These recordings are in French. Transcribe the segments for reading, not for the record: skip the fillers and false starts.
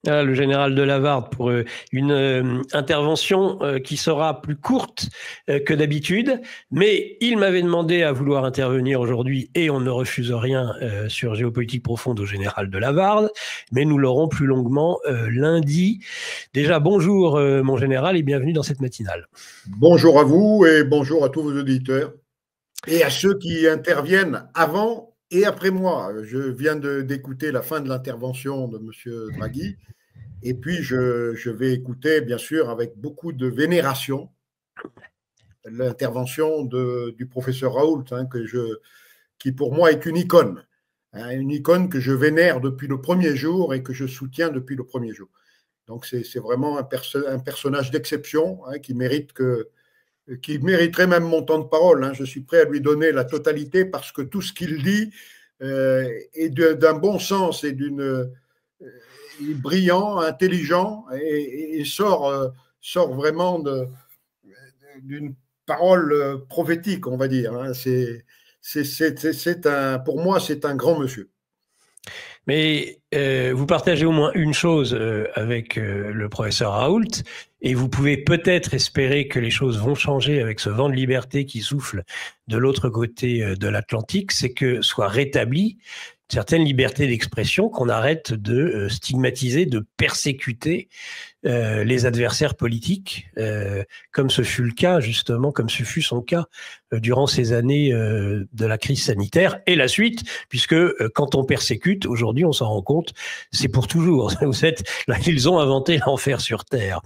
Ah, le général de Lavarde pour une intervention qui sera plus courte que d'habitude, mais il m'avait demandé à vouloir intervenir aujourd'hui et on ne refuse rien sur Géopolitique profonde au général de Lavarde, mais nous l'aurons plus longuement lundi. Déjà, bonjour mon général et bienvenue dans cette matinale. Bonjour à vous et bonjour à tous vos auditeurs et à ceux qui interviennent avant et après moi. Je viens d'écouter la fin de l'intervention de M. Draghi et puis je vais écouter, bien sûr, avec beaucoup de vénération, l'intervention du professeur Raoult, hein, qui pour moi est une icône que je vénère depuis le premier jour et que je soutiens depuis le premier jour. Donc c'est vraiment un personnage d'exception, hein, qui mériterait même mon temps de parole. Hein. Je suis prêt à lui donner la totalité parce que tout ce qu'il dit est d'un bon sens et brillant, intelligent et sort vraiment d'une parole prophétique, on va dire. Hein. Pour moi, c'est un grand monsieur. Mais vous partagez au moins une chose avec le professeur Raoult, et vous pouvez peut-être espérer que les choses vont changer avec ce vent de liberté qui souffle de l'autre côté de l'Atlantique, c'est que soit rétablie certaines libertés d'expression, qu'on arrête de stigmatiser, de persécuter les adversaires politiques, comme ce fut le cas justement, comme ce fut son cas durant ces années de la crise sanitaire et la suite, puisque quand on persécute, aujourd'hui on s'en rend compte, c'est pour toujours. Vous êtes, là, ils ont inventé l'enfer sur Terre.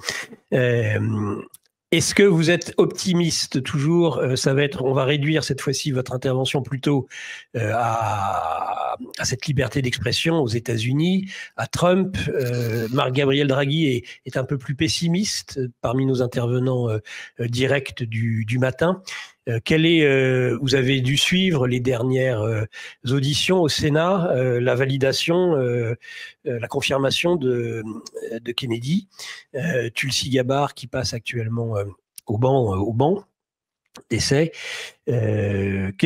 Est-ce que vous êtes optimiste toujours? Ça va être, on va réduire cette fois-ci votre intervention plutôt à cette liberté d'expression aux États-Unis, à Trump. Marc-Gabriel Draghi est un peu plus pessimiste parmi nos intervenants directs du matin. Vous avez dû suivre les dernières auditions au Sénat, la validation, la confirmation de Kennedy, Tulsi Gabbard qui passe actuellement au banc d'essai. Quelle est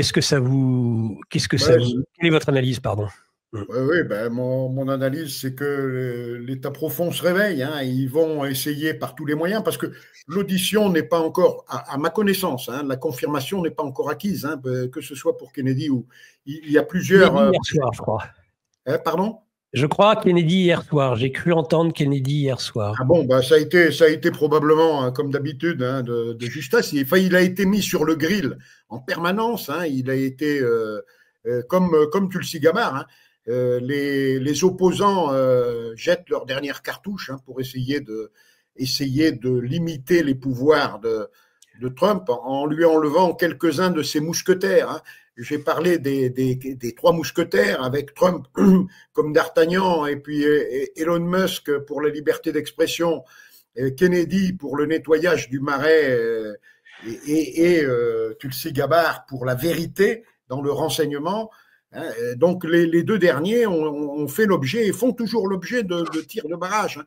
votre analyse, pardon? Oui, ben, mon analyse, c'est que l'État profond se réveille. Hein, ils vont essayer par tous les moyens, parce que l'audition n'est pas encore, à ma connaissance, hein, la confirmation n'est pas encore acquise, hein, que ce soit pour Kennedy ou il y a plusieurs. Kennedy hier soir, je crois. Pardon? Je crois Kennedy hier soir. J'ai cru entendre Kennedy hier soir. Ah bon, bah ça a été probablement, hein, comme d'habitude, hein, de justesse. Il a été mis sur le grill en permanence. Hein, il a été comme Tulsi Gabbard. Hein, les opposants jettent leur dernière cartouche, hein, pour essayer de limiter les pouvoirs de Trump en lui enlevant quelques-uns de ses mousquetaires. Hein. J'ai parlé des trois mousquetaires avec Trump comme d'Artagnan et puis Elon Musk pour la liberté d'expression, Kennedy pour le nettoyage du marais et Tulsi Gabbard pour la vérité dans le renseignement. Hein. Donc les deux derniers ont fait l'objet et font toujours l'objet de tirs de barrage. Hein.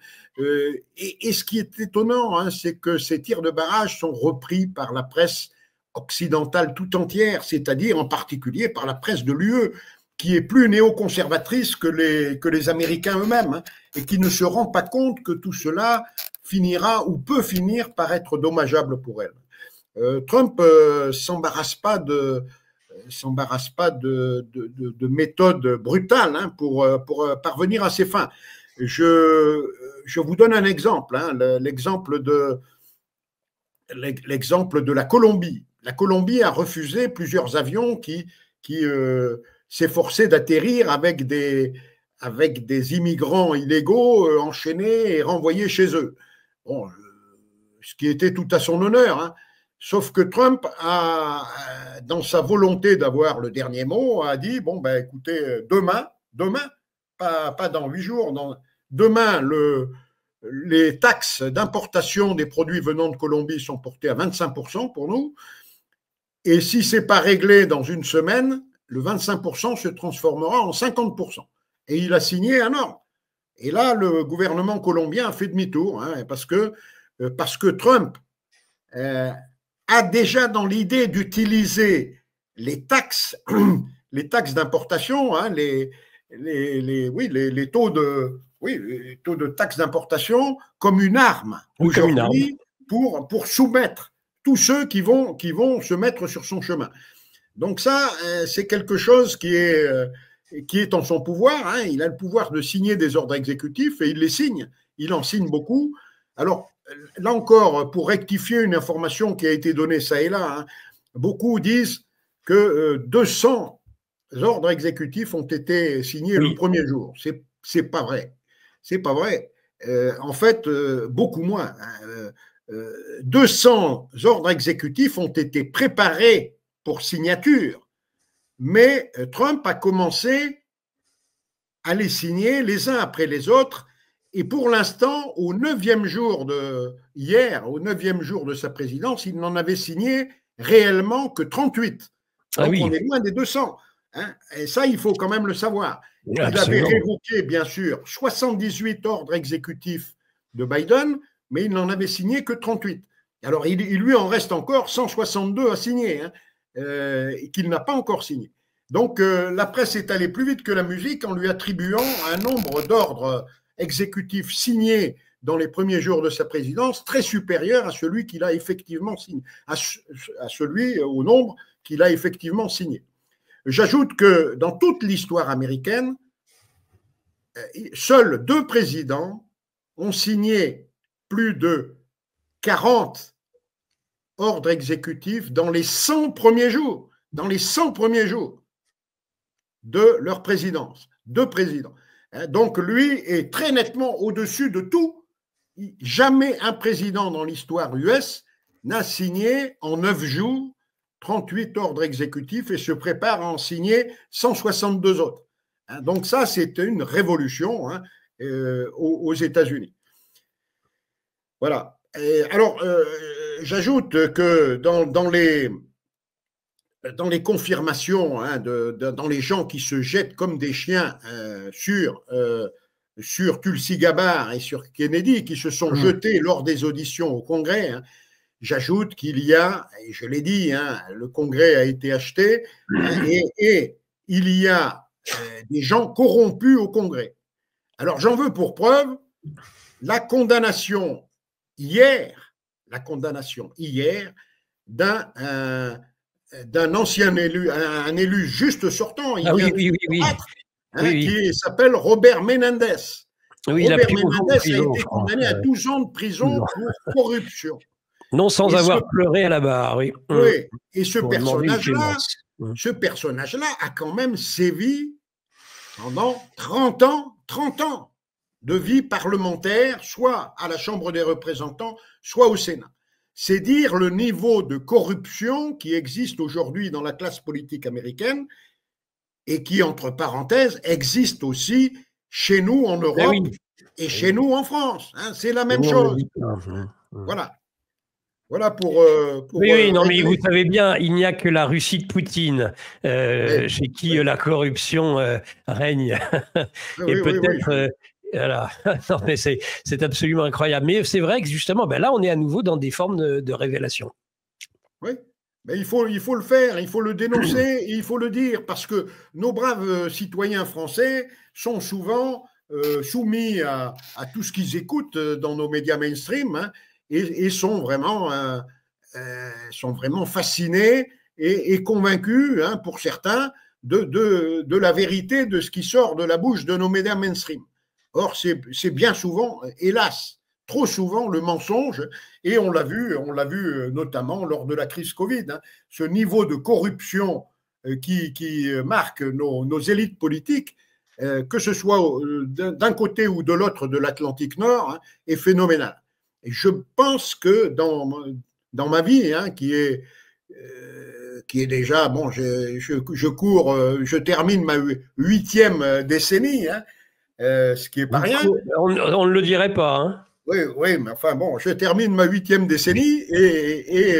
Et ce qui est étonnant, hein, c'est que ces tirs de barrage sont repris par la presse occidentale tout entière, c'est-à-dire en particulier par la presse de l'UE, qui est plus néoconservatrice que les Américains eux-mêmes, hein, et qui ne se rend pas compte que tout cela finira ou peut finir par être dommageable pour elle. Trump s'embarrasse pas de méthodes brutales, hein, pour parvenir à ses fins. Je vous donne un exemple, hein, l'exemple de la Colombie. La Colombie a refusé plusieurs avions qui s'efforçaient d'atterrir avec des immigrants illégaux enchaînés et renvoyés chez eux. Bon, ce qui était tout à son honneur, hein. Sauf que Trump dans sa volonté d'avoir le dernier mot, a dit, bon, ben écoutez, demain, pas dans 8 jours, demain, les taxes d'importation des produits venant de Colombie sont portées à 25% pour nous. Et si ce n'est pas réglé dans une semaine, le 25% se transformera en 50%. Et il a signé un ordre. Et là, le gouvernement colombien a fait demi-tour, hein, parce que Trump a déjà dans l'idée d'utiliser les taxes d'importation, hein, les taux les taux de taxes d'importation comme une arme aujourd'hui pour soumettre tous ceux qui vont se mettre sur son chemin. Donc ça, c'est quelque chose qui est en son pouvoir. Hein. Il a le pouvoir de signer des ordres exécutifs et il les signe. Il en signe beaucoup. Alors, là encore, pour rectifier une information qui a été donnée ça et là, hein, beaucoup disent que 200 ordres exécutifs ont été signés le premier jour. C'est pas vrai. C'est pas vrai. En fait, beaucoup moins. 200 ordres exécutifs ont été préparés pour signature, mais Trump a commencé à les signer les uns après les autres. Et pour l'instant, au 9e jour au 9e jour de sa présidence, il n'en avait signé réellement que 38. Donc on est loin des 200. Hein, et ça, il faut quand même le savoir. Il avait révoqué, bien sûr, 78 ordres exécutifs de Biden, mais il n'en avait signé que 38. Alors, il lui en reste encore 162 à signer, hein, qu'il n'a pas encore signé. Donc, la presse est allée plus vite que la musique en lui attribuant un nombre d'ordres exécutifs signés dans les premiers jours de sa présidence très supérieur à celui qu'il a effectivement signé, à celui au nombre qu'il a effectivement signé. J'ajoute que dans toute l'histoire américaine, seuls 2 présidents ont signé plus de 40 ordres exécutifs dans les 100 premiers jours, de leur présidence. 2 présidents. Donc lui est très nettement au-dessus de tout. Jamais un président dans l'histoire US n'a signé en 9 jours 38 ordres exécutifs et se prépare à en signer 162 autres. Donc ça, c'est une révolution, hein, aux États-Unis. Voilà. Alors, j'ajoute que dans les confirmations, hein, dans les gens qui se jettent comme des chiens sur Tulsi Gabbard et sur Kennedy, qui se sont jetés lors des auditions au Congrès, hein, j'ajoute qu'il y a, et je l'ai dit, hein, le Congrès a été acheté, hein, et il y a des gens corrompus au Congrès. Alors j'en veux pour preuve la condamnation hier d'un ancien élu, un élu juste sortant, qui s'appelle Robert Menendez. Robert Menendez a été condamné à 12 ans de prison pour corruption. Non sans avoir pleuré à la barre, oui. Oui, et ce personnage-là a quand même sévi pendant 30 ans de vie parlementaire, soit à la Chambre des représentants, soit au Sénat. C'est dire le niveau de corruption qui existe aujourd'hui dans la classe politique américaine et qui, entre parenthèses, existe aussi chez nous en Europe et chez nous en France. Hein, c'est la même chose. Voilà. Voilà pour. Non, mais vous savez bien, il n'y a que la Russie de Poutine chez qui la corruption règne. Et peut-être. Voilà. Non, mais c'est absolument incroyable. Mais c'est vrai que justement, là, on est à nouveau dans des formes de révélation. Oui, mais il faut le faire, il faut le dénoncer et il faut le dire parce que nos braves citoyens français sont souvent soumis à tout ce qu'ils écoutent dans nos médias mainstream, hein, et sont vraiment fascinés et convaincus, hein, pour certains, de la vérité de ce qui sort de la bouche de nos médias mainstream. Or, c'est bien souvent, hélas, trop souvent le mensonge, et on l'a vu notamment lors de la crise Covid, hein, ce niveau de corruption qui marque nos élites politiques, que ce soit d'un côté ou de l'autre de l'Atlantique Nord, hein, est phénoménal. Et je pense que dans ma vie, hein, qui est déjà, bon, je termine ma 8e décennie, hein, ce qui est pas rien. On ne le dirait pas, hein. Oui, mais enfin bon, je termine ma 8e décennie et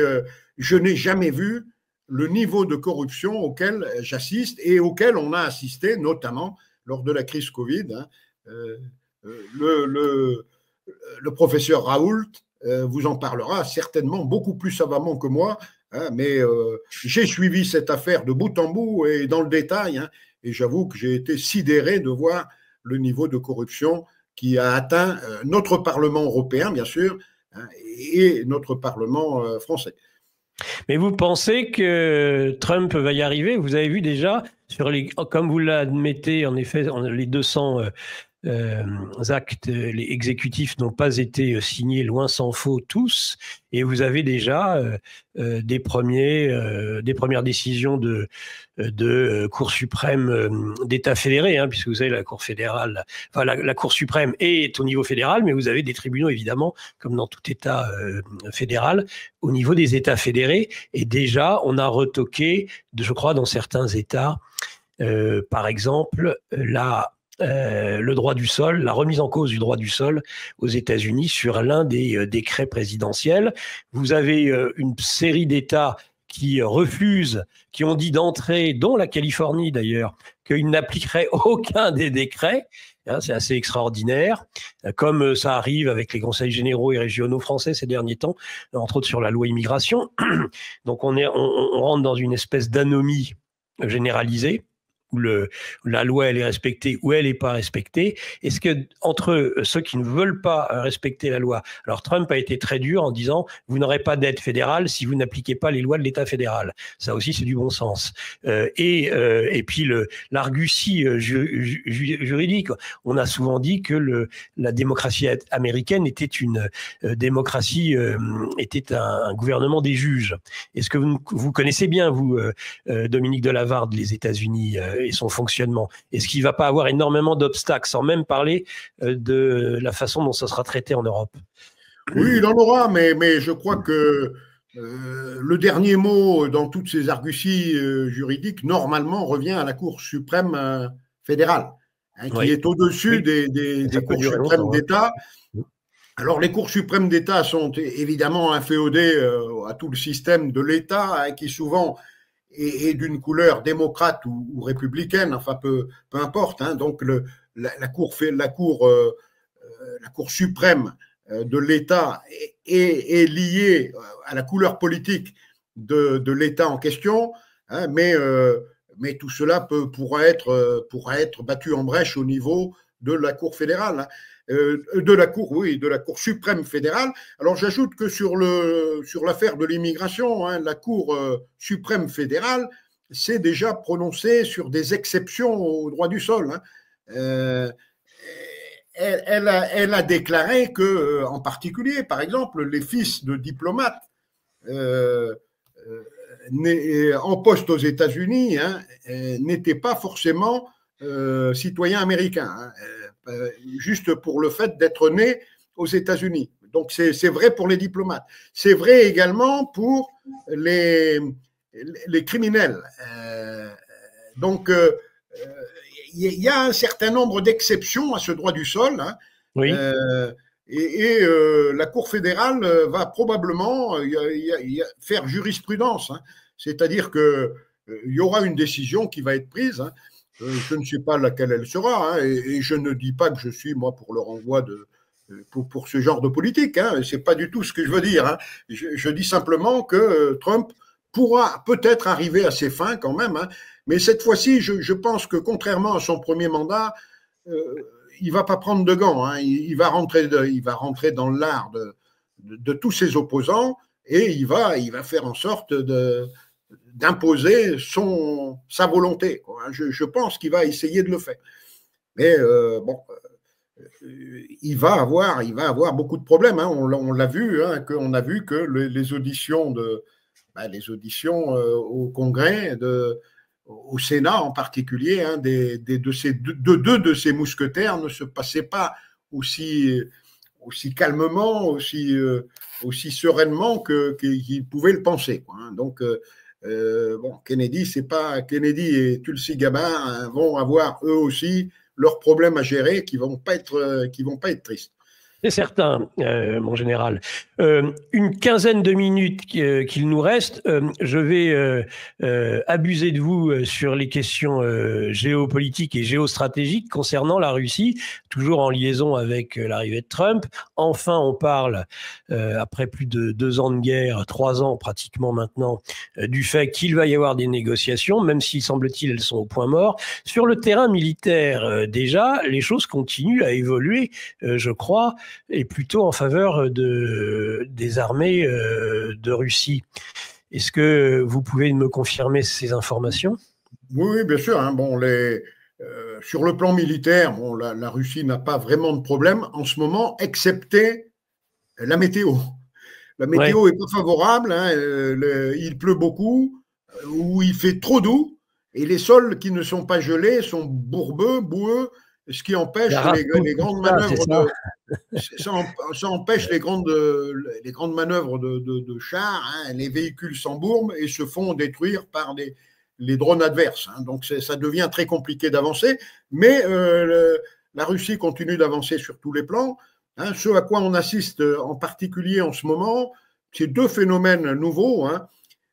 je n'ai jamais vu le niveau de corruption auquel j'assiste et auquel on a assisté, notamment lors de la crise Covid, hein. Le professeur Raoult vous en parlera certainement beaucoup plus savamment que moi, hein, mais j'ai suivi cette affaire de bout en bout et dans le détail, hein, et j'avoue que j'ai été sidéré de voir le niveau de corruption qui a atteint notre Parlement européen, bien sûr, hein, et notre Parlement français. Mais vous pensez que Trump va y arriver? Vous avez vu déjà, comme vous l'admettez, en effet, les 200 actes les exécutifs n'ont pas été signés, loin s'en faut, tous, et vous avez déjà des premières décisions de Cour suprême d'État fédérés, hein, puisque vous avez la Cour fédérale, enfin la Cour suprême est au niveau fédéral, mais vous avez des tribunaux, évidemment, comme dans tout État fédéral, au niveau des États fédérés, et déjà on a retoqué, je crois, dans certains États, par exemple, le droit du sol, la remise en cause du droit du sol aux États-Unis sur l'un des décrets présidentiels. Vous avez une série d'États qui refusent, qui ont dit d'entrée, dont la Californie d'ailleurs, qu'ils n'appliqueraient aucun des décrets. C'est assez extraordinaire, comme ça arrive avec les conseils généraux et régionaux français ces derniers temps, entre autres sur la loi immigration. Donc on rentre dans une espèce d'anomie généralisée, où la loi elle est respectée ou elle n'est pas respectée. Est-ce que entre ceux qui ne veulent pas respecter la loi, alors Trump a été très dur en disant vous n'aurez pas d'aide fédérale si vous n'appliquez pas les lois de l'État fédéral. Ça aussi c'est du bon sens. Et puis l'argutie juridique. On a souvent dit que la démocratie américaine était une démocratie, était un gouvernement des juges. Est-ce que vous connaissez bien, vous, Dominique de Lavarde, les États-Unis et son fonctionnement? Est-ce qu'il ne va pas avoir énormément d'obstacles, sans même parler de la façon dont ça sera traité en Europe? Oui, il en aura, mais je crois que le dernier mot dans toutes ces arguties juridiques, normalement, revient à la Cour suprême fédérale, hein, qui est au-dessus des cours suprêmes d'État. Alors, les cours suprêmes d'État sont évidemment inféodés à tout le système de l'État, hein, qui souvent est d'une couleur démocrate ou républicaine, enfin peu importe. Hein. Donc la Cour suprême de l'État est liée à la couleur politique de l'État en question, hein, mais tout cela pourra être battu en brèche au niveau de la Cour fédérale. Hein. De la Cour suprême fédérale. Alors j'ajoute que sur l'affaire de l'immigration, hein, la Cour suprême fédérale s'est déjà prononcée sur des exceptions au droit du sol. Hein. Elle a déclaré que, en particulier, par exemple, les fils de diplomates en poste aux États-Unis, hein, n'étaient pas forcément citoyens américains. Hein. Juste pour le fait d'être né aux États-Unis. Donc c'est vrai pour les diplomates. C'est vrai également pour les criminels. Donc il y a un certain nombre d'exceptions à ce droit du sol. Hein, oui. La Cour fédérale va probablement faire jurisprudence. Hein, c'est-à-dire qu'il y aura une décision qui va être prise. Hein, je ne sais pas laquelle elle sera, hein, et je ne dis pas que je suis, moi, pour le renvoi pour ce genre de politique. Hein, ce n'est pas du tout ce que je veux dire. Hein. Je dis simplement que Trump pourra peut-être arriver à ses fins quand même. Hein, mais cette fois-ci, je pense que contrairement à son premier mandat, il ne va pas prendre de gants. Hein, il va rentrer dans l'art de tous ses opposants et il va faire en sorte d'imposer sa volonté. Je pense qu'il va essayer de le faire. Mais il va avoir beaucoup de problèmes. Hein. On l'a vu, hein, qu'on a vu que les auditions au Congrès, au Sénat en particulier, hein, deux de ces mousquetaires ne se passaient pas aussi calmement, aussi sereinement qu'ils pouvaient le penser. Quoi, hein. Donc Kennedy et Tulsi Gabbard, hein, vont avoir eux aussi leurs problèmes à gérer qui vont pas être tristes. C'est certain, mon général. Une quinzaine de minutes qu'il nous reste. Je vais abuser de vous sur les questions géopolitiques et géostratégiques concernant la Russie, toujours en liaison avec l'arrivée de Trump. Enfin, on parle, après plus de 2 ans de guerre, 3 ans pratiquement maintenant, du fait qu'il va y avoir des négociations, même si, semble-t-il, elles sont au point mort. Sur le terrain militaire, déjà, les choses continuent à évoluer, je crois, et plutôt en faveur des armées de Russie. Est-ce que vous pouvez me confirmer ces informations? Oui, bien sûr. Hein. Bon, sur le plan militaire, bon, la Russie n'a pas vraiment de problème en ce moment, excepté la météo. La météo n'est pas favorable, hein, il pleut beaucoup, ou il fait trop doux, et les sols qui ne sont pas gelés sont bourbeux, boueux, ce qui empêche les grandes manœuvres ça empêche les grandes manœuvres de chars, hein, les véhicules s'embourbent et se font détruire par les drones adverses. Hein, donc ça devient très compliqué d'avancer, mais la Russie continue d'avancer sur tous les plans. Hein, ce à quoi on assiste en particulier en ce moment, c'est 2 phénomènes nouveaux. Hein,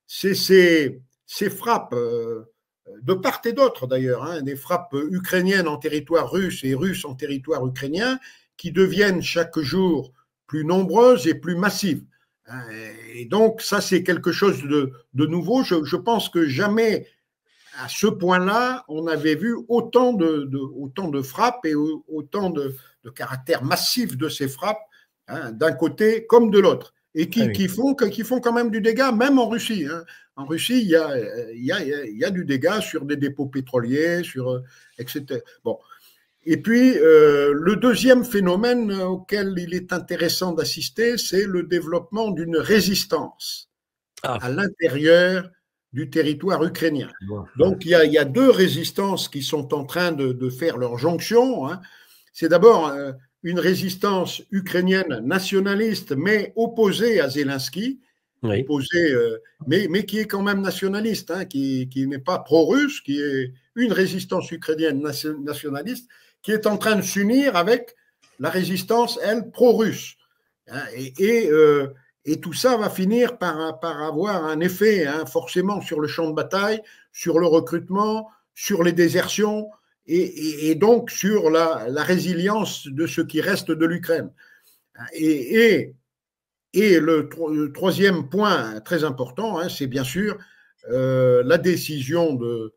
c'est ces frappes de part et d'autre d'ailleurs, hein, des frappes ukrainiennes en territoire russe et russes en territoire ukrainien, qui deviennent chaque jour plus nombreuses et plus massives. Et donc, ça, c'est quelque chose de nouveau. Je pense que jamais, à ce point-là, on avait vu autant de frappes et autant de caractère massif de ces frappes, hein, d'un côté comme de l'autre, et qui font quand même du dégât, même en Russie. Hein. En Russie, il y a du dégât sur des dépôts pétroliers, etc. Bon. Et puis, le deuxième phénomène auquel il est intéressant d'assister, c'est le développement d'une résistance à l'intérieur du territoire ukrainien. Donc, il y a 2 résistances qui sont en train de faire leur jonction. Hein. C'est d'abord une résistance ukrainienne nationaliste, mais opposée à Zelensky, mais qui est quand même nationaliste, hein, qui n'est pas pro-russe, qui est une résistance ukrainienne nationaliste, qui est en train de s'unir avec la résistance, elle, pro-russe. Et tout ça va finir par avoir un effet, hein, forcément, sur le champ de bataille, sur le recrutement, sur les désertions, et donc sur la résilience de ce qui reste de l'Ukraine. Et le troisième point très important, hein, c'est bien sûr la décision de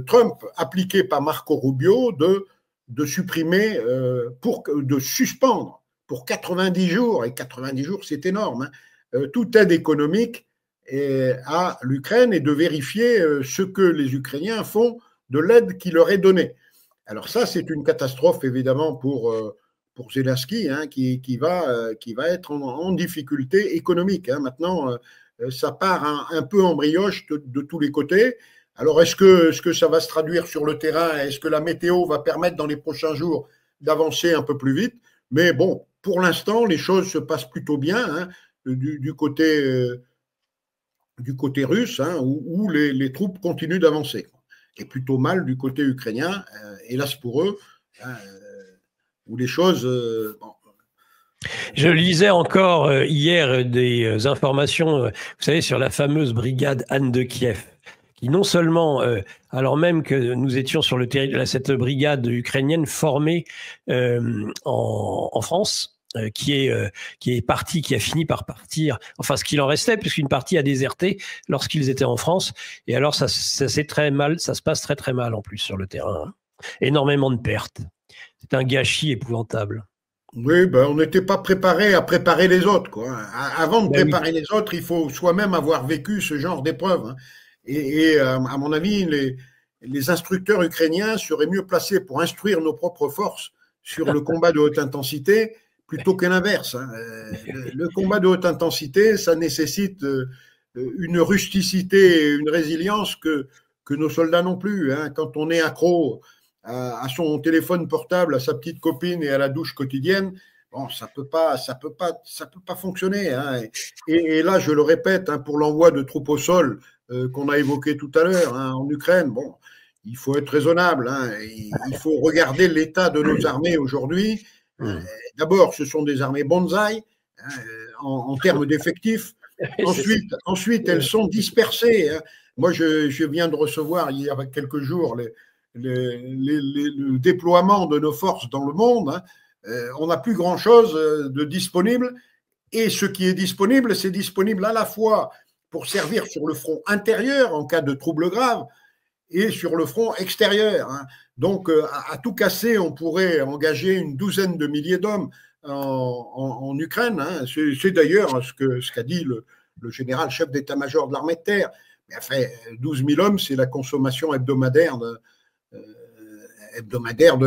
Trump, appliquée par Marco Rubio, de supprimer, de suspendre pour 90 jours, et 90 jours c'est énorme, hein, toute aide économique à l'Ukraine, et de vérifier ce que les Ukrainiens font de l'aide qui leur est donnée. Alors ça, c'est une catastrophe évidemment pour Zelensky, hein, qui va être en difficulté économique. Hein. Maintenant, ça part un peu en brioche de tous les côtés. Alors, est-ce que ça va se traduire sur le terrain? Est-ce que la météo va permettre dans les prochains jours d'avancer un peu plus vite? Mais bon, pour l'instant, les choses se passent plutôt bien, hein, du côté russe, hein, où les troupes continuent d'avancer. Et plutôt mal du côté ukrainien, hélas pour eux, hein, où les choses... bon. Je lisais encore hier des informations, vous savez, sur la fameuse brigade Anne de Kiev, qui non seulement, alors même que nous étions sur le territoire, cette brigade ukrainienne formée en France, qui est partie, qui a fini par partir, enfin ce qu'il en restait, puisqu'une partie a déserté lorsqu'ils étaient en France, et alors ça c'est très mal, ça se passe très très mal en plus sur le terrain, hein. Énormément de pertes. C'est un gâchis épouvantable. Oui, ben, on n'était pas préparé à préparer les autres, quoi. Avant de préparer les autres, il faut soi-même avoir vécu ce genre d'épreuve. Hein. Et à mon avis, les instructeurs ukrainiens seraient mieux placés pour instruire nos propres forces sur le combat de haute intensité plutôt que l'inverse. Hein. Le combat de haute intensité, ça nécessite une rusticité, une résilience que nos soldats n'ont plus. Hein. Quand on est accro à son téléphone portable, à sa petite copine et à la douche quotidienne, bon, ça peut pas fonctionner. Hein. Et là, je le répète, hein, pour l'envoi de troupes au sol qu'on a évoqué tout à l'heure, hein, en Ukraine, bon, il faut être raisonnable. Hein, il faut regarder l'état de nos armées aujourd'hui. D'abord, ce sont des armées bonsaï, hein, en termes d'effectifs. Ensuite, elles sont dispersées. Hein. Moi, je viens de recevoir il y a quelques jours le déploiement de nos forces dans le monde. Hein. On n'a plus grand-chose de disponible. Et ce qui est disponible, c'est disponible à la fois pour servir sur le front intérieur en cas de troubles graves et sur le front extérieur. Hein. Donc, à tout casser, on pourrait engager une douzaine de milliers d'hommes en Ukraine. Hein. C'est d'ailleurs ce qu'a dit le général chef d'état-major de l'armée de terre. Mais enfin, 12 000 hommes, c'est la consommation hebdomadaire de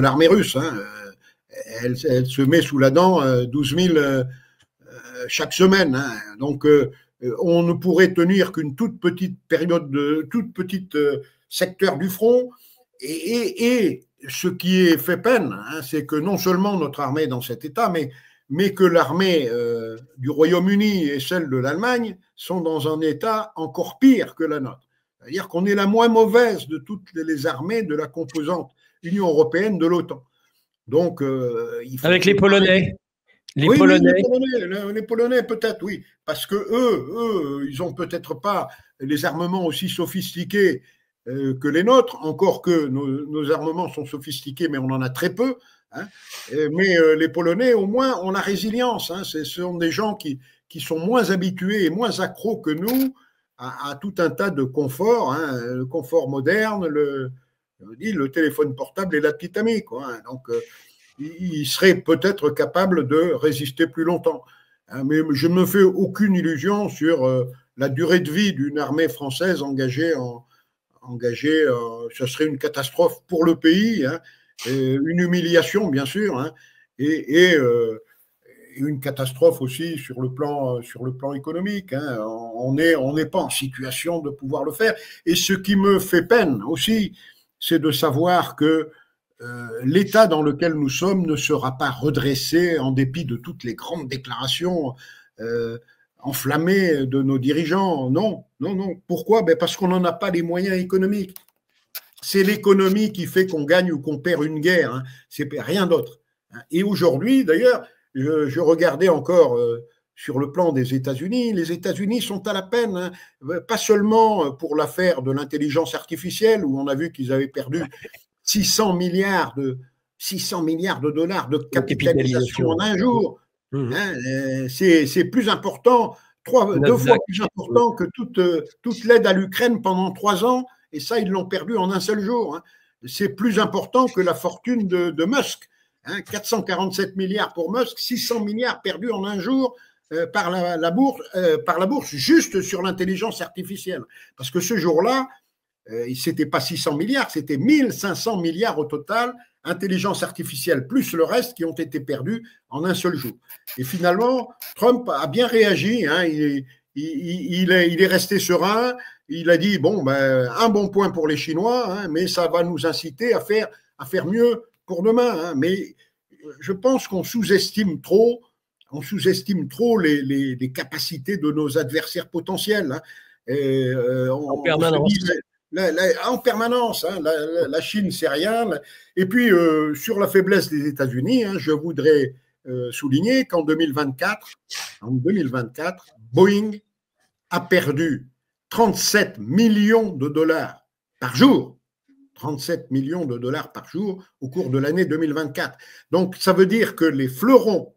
l'armée russe. Hein. Elle se met sous la dent 12 000 chaque semaine. Hein. Donc, on ne pourrait tenir qu'une toute petite période, toute petite secteur du front. Et ce qui est fait peine, hein, c'est que non seulement notre armée est dans cet état, mais que l'armée du Royaume-Uni et celle de l'Allemagne sont dans un état encore pire que la nôtre. C'est-à-dire qu'on est la moins mauvaise de toutes les armées de la composante Union européenne de l'OTAN. Donc, avec les Polonais. Les Polonais peut-être, oui, parce que eux, ils ont peut-être pas les armements aussi sophistiqués que les nôtres, encore que nos armements sont sophistiqués, mais on en a très peu. Hein. Mais les Polonais, au moins, ont la résilience. Hein. Ce sont des gens qui sont moins habitués et moins accros que nous à tout un tas de confort, hein, le confort moderne, le téléphone portable et la petite amie, quoi. Hein. Donc, ils seraient peut-être capables de résister plus longtemps. Hein. Mais je ne me fais aucune illusion sur la durée de vie d'une armée française engagée. Ce serait une catastrophe pour le pays, hein, une humiliation, bien sûr, hein, et une catastrophe aussi sur le plan économique. Hein. On n'est pas en situation de pouvoir le faire. Et ce qui me fait peine aussi, c'est de savoir que l'état dans lequel nous sommes ne sera pas redressé en dépit de toutes les grandes déclarations enflammées de nos dirigeants. Non. Pourquoi ? Parce qu'on n'en a pas les moyens économiques. C'est l'économie qui fait qu'on gagne ou qu'on perd une guerre. Hein. C'est rien d'autre. Et aujourd'hui, d'ailleurs, je regardais encore sur le plan des États-Unis. Les États-Unis sont à la peine, hein, pas seulement pour l'affaire de l'intelligence artificielle, où on a vu qu'ils avaient perdu 600 milliards de dollars de capitalisation en un jour. Hein, c'est plus important, deux fois plus important que toute l'aide à l'Ukraine pendant 3 ans, et ça, ils l'ont perdu en un seul jour. Hein. C'est plus important que la fortune de Musk. Hein, 447 milliards pour Musk, 600 milliards perdus en un jour par la bourse, juste sur l'intelligence artificielle. Parce que ce jour-là, c'était pas 600 milliards, c'était 1500 milliards au total, intelligence artificielle, plus le reste qui ont été perdus en un seul jour. Et finalement, Trump a bien réagi, hein, il est resté serein, il a dit, bon, un bon point pour les Chinois, hein, mais ça va nous inciter à faire mieux pour demain. Hein. Mais je pense qu'on sous-estime trop les capacités de nos adversaires potentiels. Hein. En permanence. En permanence, hein, la Chine, c'est rien. Et puis, sur la faiblesse des États-Unis, hein, je voudrais souligner qu'en 2024, Boeing a perdu 37 millions de dollars par jour. 37 millions de dollars par jour au cours de l'année 2024. Donc, ça veut dire que les fleurons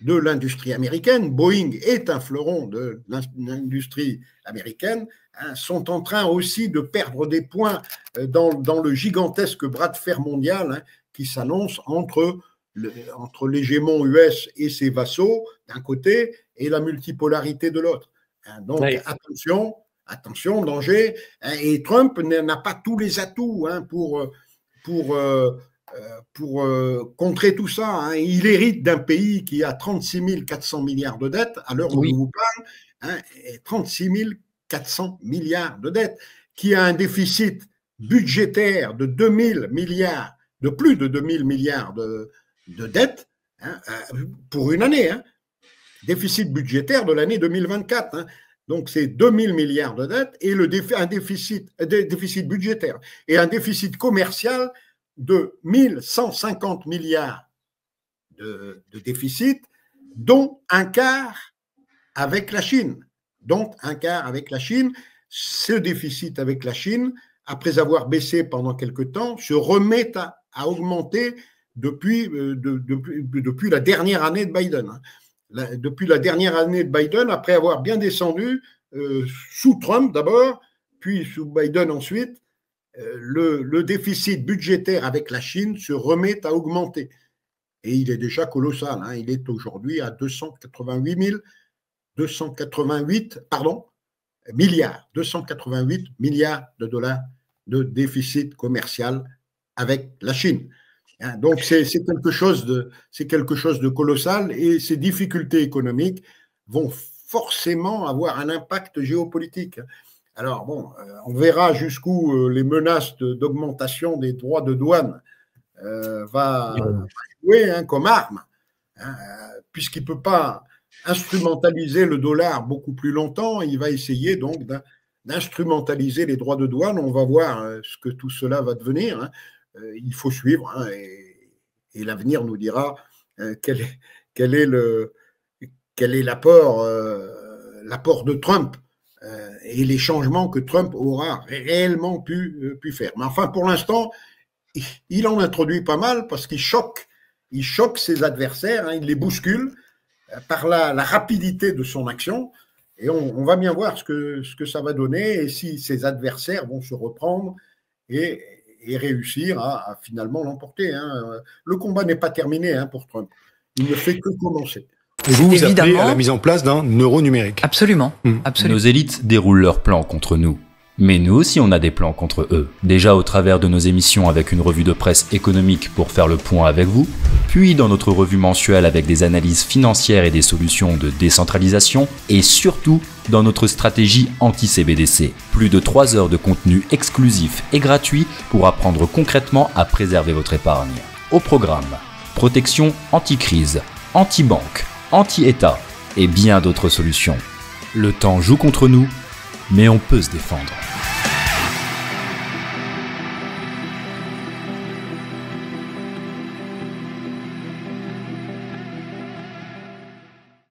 de l'industrie américaine, Boeing est un fleuron de l'industrie américaine, hein, sont en train aussi de perdre des points dans le gigantesque bras de fer mondial, hein, qui s'annonce entre l'hégémon US et ses vassaux d'un côté et la multipolarité de l'autre. Hein. Donc, oui. Attention, danger. Hein, et Trump n'a pas tous les atouts, hein, pour contrer tout ça. Hein. Il hérite d'un pays qui a 36 400 milliards de dettes, à l'heure où je vous parle, hein, 36 400 milliards de dettes, qui a un déficit budgétaire de 2000 milliards, de plus de 2000 milliards de dettes, hein, pour une année. Hein. Déficit budgétaire de l'année 2024. Hein. Donc, c'est 2000 milliards de dettes et un déficit budgétaire et un déficit commercial de 1150 milliards de déficit, dont un quart avec la Chine. Ce déficit avec la Chine, après avoir baissé pendant quelque temps, se remet à augmenter depuis la dernière année de Biden. Depuis la dernière année de Biden, après avoir bien descendu, sous Trump d'abord, puis sous Biden ensuite, le déficit budgétaire avec la Chine se remet à augmenter. Et il est déjà colossal. Il est aujourd'hui à 288 milliards de dollars de déficit commercial avec la Chine. Donc, c'est quelque chose de colossal, et ces difficultés économiques vont forcément avoir un impact géopolitique. Alors, bon, on verra jusqu'où les menaces d'augmentation des droits de douane va jouer comme arme, puisqu'il ne peut pas instrumentaliser le dollar beaucoup plus longtemps. Il va essayer donc d'instrumentaliser les droits de douane. On va voir ce que tout cela va devenir. Il faut suivre, et l'avenir nous dira quel est l'apport de Trump et les changements que Trump aura réellement pu faire. Mais enfin, pour l'instant, il en introduit pas mal parce qu'il choque ses adversaires, il les bouscule par la rapidité de son action, et on va bien voir ce que ça va donner, et si ses adversaires vont se reprendre et réussir à finalement l'emporter. Le combat n'est pas terminé pour Trump. Il ne fait que commencer. Et vous appelez à la mise en place d'un euro numérique. Absolument. Nos élites déroulent leurs plans contre nous. Mais nous aussi, on a des plans contre eux. Déjà au travers de nos émissions avec une revue de presse économique pour faire le point avec vous, puis dans notre revue mensuelle avec des analyses financières et des solutions de décentralisation, et surtout dans notre stratégie anti-CBDC. Plus de 3 heures de contenu exclusif et gratuit pour apprendre concrètement à préserver votre épargne. Au programme, protection anti-crise, anti-banque, anti-État et bien d'autres solutions. Le temps joue contre nous, mais on peut se défendre.